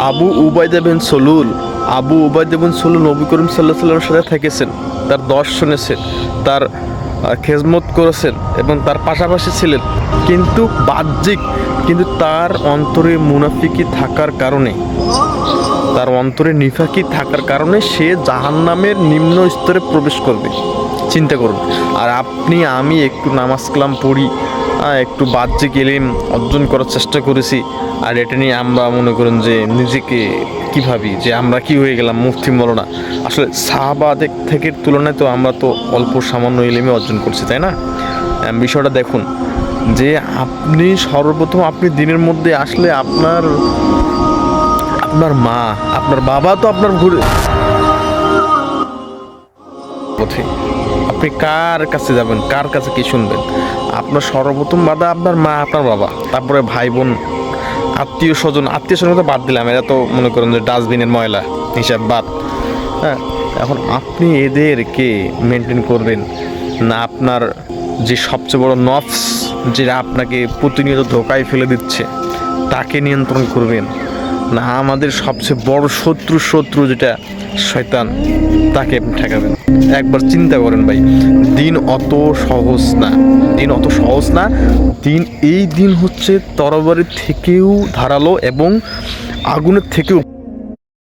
আবু উবাইদা বিন সলুল নবী করিম সাল্লাল্লাহু আলাইহি ওয়াসাল্লামের সাথে থেকেছেন, তার দর্শ শুনেছেন, তার খেজমত করেছেন এবং তার পাশাপাশি ছিলেন, কিন্তু বাহ্যিক, কিন্তু তার অন্তরে মুনাফিকি থাকার কারণে, তার অন্তরে নিফাকি থাকার কারণে সে জাহান্নামের নিম্ন স্তরে প্রবেশ করবে। চিন্তা করুন। আর আপনি আমি একটু নামাজ কালাম পড়ি, একটু বাহ্যিক ইলম অর্জন করার চেষ্টা করেছি, আর এটা নিয়ে আমরা মনে করেন যে নিজেকে কী ভাবি যে আমরা কি হয়ে গেলাম, মুফতি মৌলানা। আসলে সাহাবাদের থেকে তুলনায় তো আমরা তো অল্প সামান্য ইলমে অর্জন করছি, তাই না? বিষয়টা দেখুন যে আপনি সর্বপ্রথম আপনি দিনের মধ্যে আসলে আপনার মা, আপনার বাবা তো আপনার ঘুরে পথে, আপনি কার কাছে যাবেন, কার কাছে কি শুনবেন? আপনার সর্বপ্রথম বাধা আপনার মা, আপনার বাবা, তারপরে ভাই বোন, আত্মীয় স্বজন তো বাদ দিলাম, এটা তো মনে করেন যে ডাস্টবিনের ময়লা হিসাব বাদ। হ্যাঁ, এখন আপনি এদেরকে মেনটেন করবেন না আপনার যে সবচেয়ে বড় নফস, যেটা আপনাকে প্রতিনিয়ত ধোকায় ফেলে দিচ্ছে, তাকে নিয়ন্ত্রণ করবেন না আমাদের সবচেয়ে বড় শত্রু যেটা শয়তান, তাকে আপনি ঠেকাবেন? একবার চিন্তা করেন ভাই, দিন অত সহজ না, দিন এই দিন হচ্ছে তরবারির থেকেও ধারালো এবং আগুনের থেকেও